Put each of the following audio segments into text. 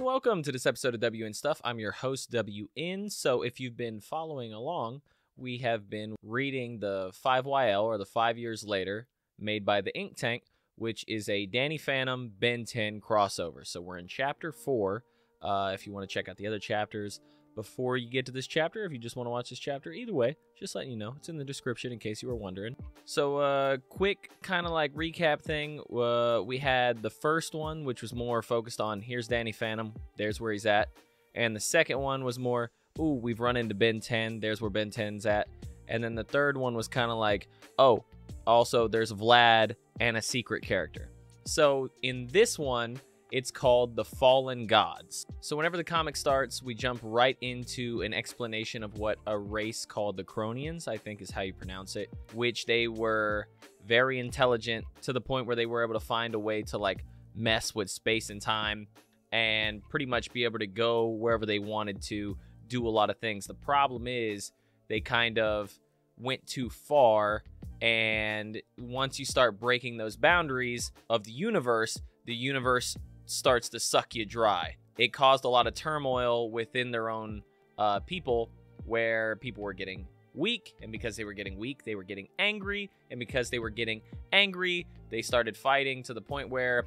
welcome to this episode of WN Stuff. I'm your host, WN. So if you've been following along, we have been reading the 5YL, or the 5 Years Later, made by the Inktank, which is a Danny Phantom Ben 10 crossover. So we're in chapter 4. If you want to check out the other chapters before you get to this chapter, if you just want to watch this chapter, either way, just letting you know, it's in the description in case you were wondering. So quick kind of like recap thing. We had the first one, which was more focused on here's Danny Phantom, there's where he's at. And the second one was more, ooh, we've run into Ben 10, there's where Ben 10's at. And then the third one was kind of like, oh, also there's Vlad and a secret character. So in this one, it's called The Fallen Gods. So whenever the comic starts, we jump right into an explanation of what a race called the Cronians, I think is how you pronounce it, which they were very intelligent to the point where they were able to find a way to like mess with space and time and pretty much be able to go wherever they wanted to do a lot of things. The problem is they kind of went too far, and once you start breaking those boundaries of the universe starts to suck you dry. It caused a lot of turmoil within their own people, where people were getting weak, and because they were getting weak, they were getting angry, and because they were getting angry, they started fighting to the point where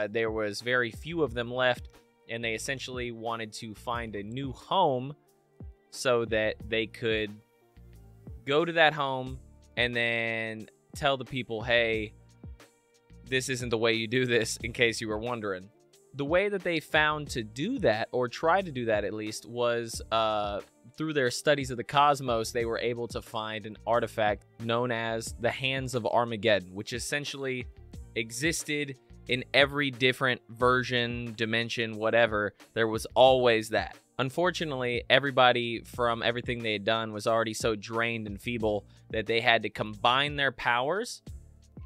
there was very few of them left, and they essentially wanted to find a new home so that they could go to that home and then tell the people, hey, this isn't the way you do this, in case you were wondering. The way that they found to do that, or try to do that at least, was through their studies of the cosmos. They were able to find an artifact known as the Hands of Armageddon, which essentially existed in every different version, dimension, whatever. There was always that. Unfortunately, everybody from everything they had done was already so drained and feeble that they had to combine their powers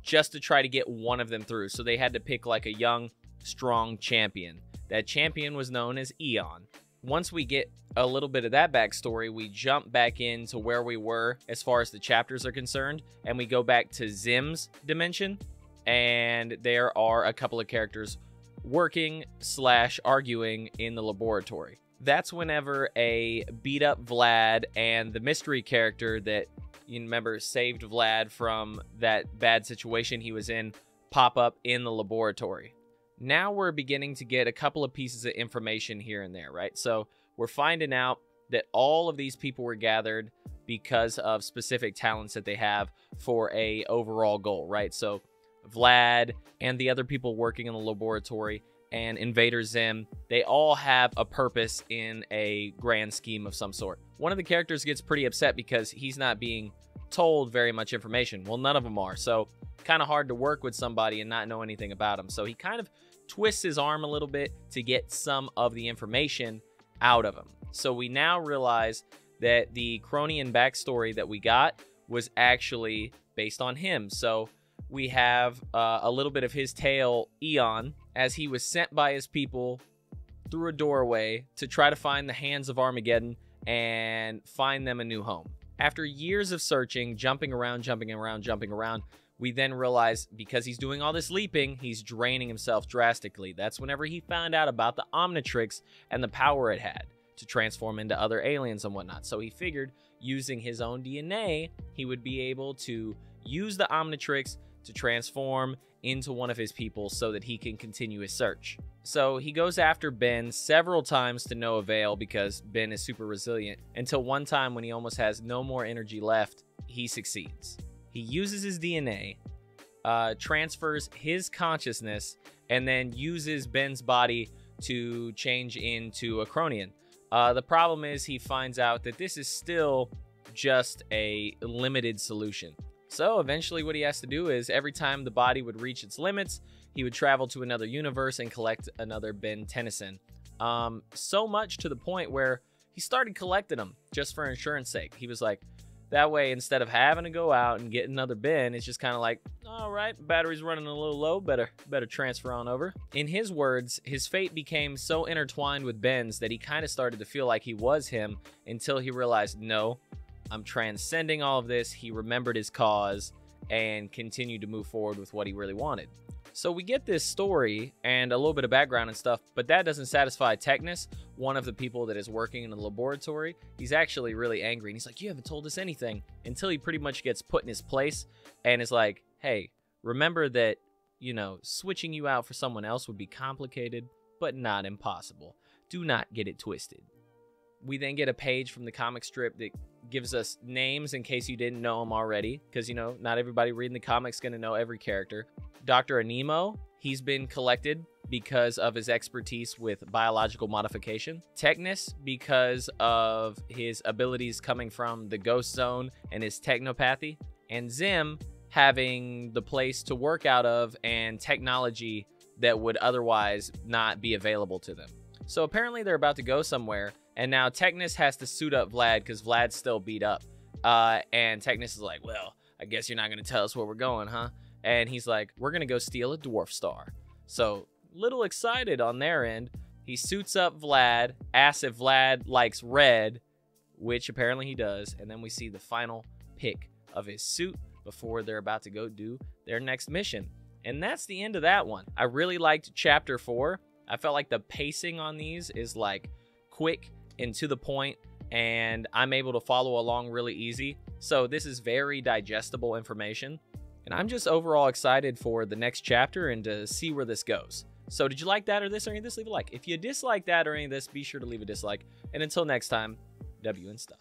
just to try to get one of them through. So they had to pick like a young, strong champion. That champion was known as Eon. Once we get a little bit of that backstory, we jump back into where we were as far as the chapters are concerned, and we go back to Zim's dimension, and there are a couple of characters working / arguing in the laboratory. That's whenever a beat up Vlad and the mystery character that you remember saved Vlad from that bad situation he was in pop up in the laboratory. Now we're beginning to get a couple of pieces of information here and there, right? So we're finding out that all of these people were gathered because of specific talents that they have for a overall goal, right? So Vlad and the other people working in the laboratory and Invader Zim, they all have a purpose in a grand scheme of some sort. One of the characters gets pretty upset because he's not being told very much information. Well, none of them are, so kind of hard to work with somebody and not know anything about him. So he kind of twists his arm a little bit to get some of the information out of him. So we now realize that the Cronian backstory that we got was actually based on him. So we have a little bit of his tale, Eon, as he was sent by his people through a doorway to try to find the Hands of Armageddon and find them a new home. After years of searching, jumping around, we then realize because he's doing all this leaping, he's draining himself drastically. That's whenever he found out about the Omnitrix and the power it had to transform into other aliens and whatnot. So he figured using his own DNA, he would be able to use the Omnitrix to transform into one of his people so that he can continue his search. So he goes after Ben several times to no avail because Ben is super resilient, until one time when he almost has no more energy left, he succeeds. He uses his DNA, transfers his consciousness, and then uses Ben's body to change into a Cronian. The problem is he finds out that this is still just a limited solution. So eventually what he has to do is every time the body would reach its limits, he would travel to another universe and collect another Ben Tennyson. So much to the point where he started collecting them just for insurance sake. He was like, that way, instead of having to go out and get another Ben, it's just kind of like, all right, battery's running a little low, better transfer on over. In his words, his fate became so intertwined with Ben's that he kind of started to feel like he was him until he realized, no, I'm transcending all of this. He remembered his cause and continued to move forward with what he really wanted. So we get this story and a little bit of background and stuff, but that doesn't satisfy Technus, one of the people that is working in the laboratory. He's actually really angry, and he's like, you haven't told us anything, until he pretty much gets put in his place and is like, hey, remember that, you know, switching you out for someone else would be complicated, but not impossible. Do not get it twisted. We then get a page from the comic strip that gives us names in case you didn't know them already, because, you know, not everybody reading the comics is going to know every character. Dr. Anemo, he's been collected because of his expertise with biological modification. Technus, because of his abilities coming from the Ghost Zone and his technopathy. And Zim, having the place to work out of and technology that would otherwise not be available to them. So apparently they're about to go somewhere, and now Technus has to suit up Vlad because Vlad's still beat up. And Technus is like, well, I guess you're not going to tell us where we're going, huh? And he's like, we're going to go steal a dwarf star. So, little excited on their end. He suits up Vlad, asks if Vlad likes red, which apparently he does. And then we see the final pick of his suit before they're about to go do their next mission. And that's the end of that one. I really liked Chapter 4. I felt like the pacing on these is like quick and to the point, and I'm able to follow along really easy. So this is very digestible information. And I'm just overall excited for the next chapter and to see where this goes. So did you like that or this or any of this? Leave a like. If you dislike that or any of this, be sure to leave a dislike. And until next time, W and stuff.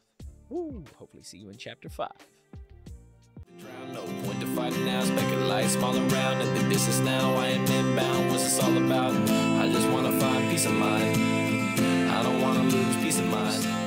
Woo, hopefully see you in Chapter 5. No point to fight now, specking lights all around at the distance now. I am inbound, what's this all about? I just wanna find peace of mind. I don't wanna lose peace of mind.